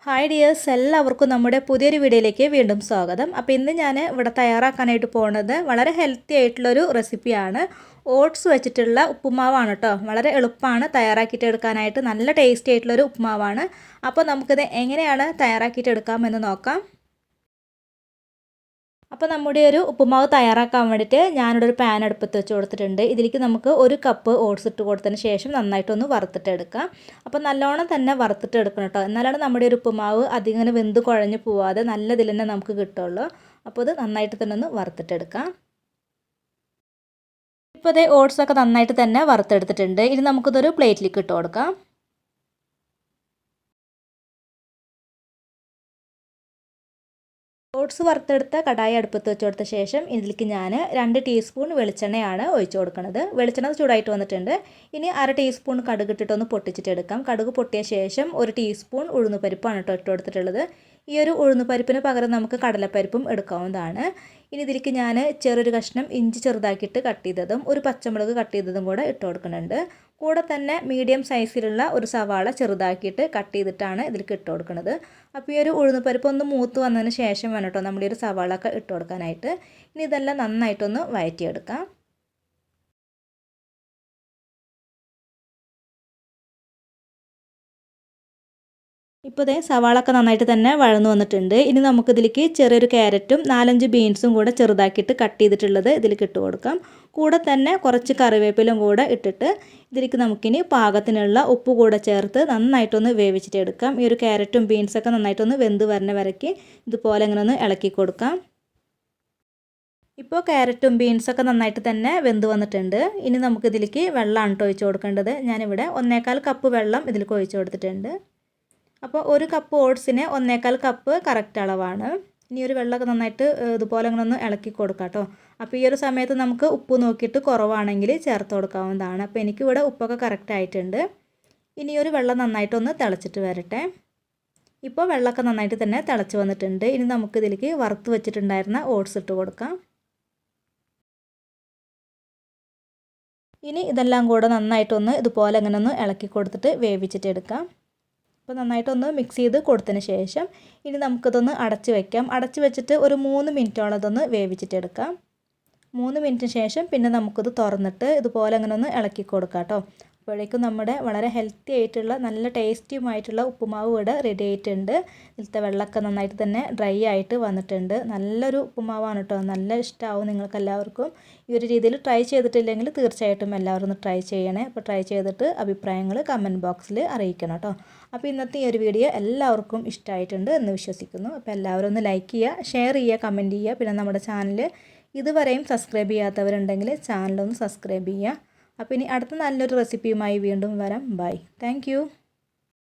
Hi dears, എല്ലാവർക്കും നമ്മുടെ പുതിയൊരു വീഡിയോയിലേക്ക് വീണ്ടും സ്വാഗതം. അപ്പോൾ ഇന്ന് ഞാൻ ഇവിടെ തയ്യാറാക്കാനായിട്ട് പോകുന്നത് വളരെ ഹെൽത്തി ആയിട്ടുള്ളൊരു റെസിപ്പിയാണ്. ഓട്സ് വെച്ചിട്ടുള്ള ഉപ്പുമാവാണ് കേട്ടോ. വളരെ എളുപ്പമാണ് തയ്യാറാക്കിയിട്ട് എടുക്കാനായിട്ട്. നല്ല ടേസ്റ്റി ആയിട്ടുള്ളൊരു ഉപ്പുമാവാണ്. അപ്പോൾ നമുക്കിത് എങ്ങനെയാണ് തയ്യാറാക്കിയിട്ട് എടുക്കാമെന്ന് നോക്കാം. അപ്പോൾ നമ്മുടെ ഒരു ഉപ്പുമാവ് തയ്യാറാക്കാൻ വേണ്ടിയിട്ട് ഞാനിവിടെ ഒരു പാൻ അടുപ്പത്ത് വെച്ച് കൊടുത്തിട്ടുണ്ട്. ഇതിലേക്ക് നമുക്ക് 1 കപ്പ് ഓട്സ് ഇട്ട് കൊടുത്തതിന് ശേഷം നന്നായിട്ടൊന്ന് വറുത്തിട്ട് എടുക്കാം. അപ്പോൾ നല്ലോണം തന്നെ വറുത്തിട്ട് എടുക്കണം കേട്ടോ. എന്നാലാണ് നമ്മുടെ ഒരു ഉപ്പുമാവ് അധികം ഇങ്ങനെ വെന്ത് കുഴഞ്ഞ് പോവാതെ നല്ല ഇതിൽ തന്നെ നമുക്ക് കിട്ടുള്ളൂ. അപ്പോൾ ഇത് നന്നായിട്ട് തന്നെ ഒന്ന് വറുത്തിട്ടെടുക്കാം. ഇപ്പോൾ ഇത് ഓട്സൊക്കെ നന്നായിട്ട് തന്നെ വറുത്തെടുത്തിട്ടുണ്ട്. ഇനി നമുക്കിതൊരു പ്ലേറ്റിലേക്ക് ഇട്ട് കൊടുക്കാം. ഓട്സ് വറുത്തെടുത്ത കടായി അടുപ്പത്ത് വെച്ച് കൊടുത്ത ശേഷം ഇതിലേക്ക് ഞാൻ 2 ടീസ്പൂൺ വെളിച്ചെണ്ണയാണ് ഒഴിച്ചു കൊടുക്കുന്നത്. വെളിച്ചെണ്ണ ചൂടായിട്ട് വന്നിട്ടുണ്ട്. ഇനി 1/2 ടീസ്പൂൺ കടുക് ഇട്ടിട്ടൊന്ന് പൊട്ടിച്ചിട്ടെടുക്കാം. കടുക് പൊട്ടിയ ശേഷം 1 ടീസ്പൂൺ ഉഴുന്നുപരിപ്പാണ് കേട്ടോ ഇട്ട് കൊടുത്തിട്ടുള്ളത്. ഈ ഒരു ഉഴുന്നുപരിപ്പിന് പകരം നമുക്ക് കടലപ്പരിപ്പും എടുക്കാവുന്നതാണ്. ഇനി ഇതിലേക്ക് ഞാൻ ചെറിയൊരു കഷ്ണം ഇഞ്ചി ചെറുതാക്കിയിട്ട് കട്ട് ചെയ്തതും 1 പച്ചമുളക് കട്ട് ചെയ്തതും കൂടെ ഇട്ട് കൊടുക്കുന്നുണ്ട്. കൂടെ തന്നെ മീഡിയം സൈസിലുള്ള ഒരു സവാള ചെറുതാക്കിയിട്ട് കട്ട് ചെയ്തിട്ടാണ് ഇതിലേക്ക് ഇട്ട് കൊടുക്കുന്നത്. അപ്പോൾ ഈ ഒരു ഉഴുന്നുപരിപ്പ് ഒന്ന് മൂത്ത് വന്നതിന് ശേഷം വേണം കേട്ടോ നമ്മൾ ഈ ഒരു സവാള ഒക്കെ ഇട്ട് കൊടുക്കാനായിട്ട്. ഇനി ഇതെല്ലാം നന്നായിട്ടൊന്ന് വഴറ്റിയെടുക്കാം. ഇപ്പോൾ ദേ സവാളൊക്കെ നന്നായിട്ട് തന്നെ വഴന്നു വന്നിട്ടുണ്ട്. ഇനി നമുക്കിതിലേക്ക് ചെറിയൊരു ക്യാരറ്റും 4-5 ബീൻസും കൂടെ ചെറുതാക്കിയിട്ട് കട്ട് ചെയ്തിട്ടുള്ളത് ഇതിലേക്ക് ഇട്ട് കൊടുക്കാം. കൂടെ തന്നെ കുറച്ച് കറിവേപ്പിലും കൂടെ ഇട്ടിട്ട് ഇതിലേക്ക് നമുക്കിനി പാകത്തിനുള്ള ഉപ്പ് കൂടെ ചേർത്ത് നന്നായിട്ടൊന്ന് വേവിച്ചിട്ട് എടുക്കാം. ഈ ഒരു ക്യാരറ്റും ബീൻസൊക്കെ നന്നായിട്ടൊന്ന് വെന്ത് വരുന്ന വരയ്ക്ക് ഇതുപോലെ ഇങ്ങനെ ഒന്ന് ഇളക്കി കൊടുക്കാം. ഇപ്പോൾ ക്യാരറ്റും ബീൻസൊക്കെ നന്നായിട്ട് തന്നെ വെന്ത് വന്നിട്ടുണ്ട്. ഇനി നമുക്കിതിലേക്ക് വെള്ളമാണ് കേട്ടോ ഒഴിച്ച് കൊടുക്കേണ്ടത്. ഞാനിവിടെ 1/4 കപ്പ് വെള്ളം ഇതിലേക്ക് ഒഴിച്ച് കൊടുത്തിട്ടുണ്ട്. അപ്പോൾ 1 കപ്പ് ഓട്സിന് 1/4 കപ്പ് കറക്റ്റ് അളവാണ്. ഇനി ഒരു വെള്ളമൊക്കെ നന്നായിട്ട് ഇതുപോലെ അങ്ങനെ ഒന്ന് ഇളക്കി കൊടുക്കാം കേട്ടോ. അപ്പോൾ ഈ ഒരു സമയത്ത് നമുക്ക് ഉപ്പ് നോക്കിയിട്ട് കുറവാണെങ്കിൽ ചേർത്ത് കൊടുക്കാവുന്നതാണ്. അപ്പോൾ എനിക്കിവിടെ ഉപ്പൊക്കെ കറക്റ്റ് ആയിട്ടുണ്ട്. ഇനി ഒരു വെള്ളം നന്നായിട്ടൊന്ന് തിളച്ചിട്ട് വരട്ടെ. ഇപ്പോൾ വെള്ളമൊക്കെ നന്നായിട്ട് തന്നെ തിളച്ച് വന്നിട്ടുണ്ട്. ഇനി നമുക്കിതിലേക്ക് വറുത്ത് വെച്ചിട്ടുണ്ടായിരുന്ന ഓട്സ് ഇട്ട് കൊടുക്കാം. ഇനി ഇതെല്ലാം കൂടെ നന്നായിട്ടൊന്ന് ഇതുപോലെ അങ്ങനെ ഒന്ന് ഇളക്കി കൊടുത്തിട്ട് വേവിച്ചിട്ട് എടുക്കാം. അപ്പോൾ നന്നായിട്ടൊന്ന് മിക്സ് ചെയ്ത് കൊടുത്തതിന് ശേഷം ഇനി നമുക്കിതൊന്ന് അടച്ച് വയ്ക്കാം. അടച്ച് വെച്ചിട്ട് ഒരു 3 മിനിറ്റോളം ഇതൊന്ന് വേവിച്ചിട്ടെടുക്കാം. 3 മിനിറ്റിന് ശേഷം പിന്നെ നമുക്കിത് തുറന്നിട്ട് ഇതുപോലെ അങ്ങനെ ഒന്ന് ഇളക്കി കൊടുക്കാം കേട്ടോ. അപ്പോഴേക്കും നമ്മുടെ വളരെ ഹെൽത്തി ആയിട്ടുള്ള നല്ല ടേസ്റ്റിയുമായിട്ടുള്ള ഉപ്പുമാവ് ഇവിടെ റെഡി ആയിട്ടുണ്ട്. ഇതിലത്തെ വെള്ളമൊക്കെ നന്നായിട്ട് തന്നെ ഡ്രൈ ആയിട്ട് വന്നിട്ടുണ്ട്. നല്ലൊരു ഉപ്പുമാവാണ് കേട്ടോ. നല്ല ഇഷ്ടമാവും നിങ്ങൾക്ക് എല്ലാവർക്കും. ഈ ഒരു രീതിയിൽ ട്രൈ ചെയ്തിട്ടില്ലെങ്കിൽ തീർച്ചയായിട്ടും എല്ലാവരും ഒന്ന് ട്രൈ ചെയ്യണേ. അപ്പോൾ ട്രൈ ചെയ്തിട്ട് അഭിപ്രായങ്ങൾ കമൻറ്റ് ബോക്സിൽ അറിയിക്കണം കേട്ടോ. അപ്പോൾ ഇന്നത്തെ ഈ ഒരു വീഡിയോ എല്ലാവർക്കും ഇഷ്ടമായിട്ടുണ്ട് എന്ന് വിശ്വസിക്കുന്നു. അപ്പോൾ എല്ലാവരും ഒന്ന് ലൈക്ക് ചെയ്യുക, ഷെയർ ചെയ്യുക, കമൻറ്റ് ചെയ്യുക. പിന്നെ നമ്മുടെ ചാനൽ ഇതുവരെയും സബ്സ്ക്രൈബ് ചെയ്യാത്തവരുണ്ടെങ്കിൽ ചാനലൊന്ന് സബ്സ്ക്രൈബ് ചെയ്യുക. അപ്പോൾ ഇനി അടുത്ത നല്ലൊരു റെസിപ്പിയുമായി വീണ്ടും വരാം. ബൈ. താങ്ക്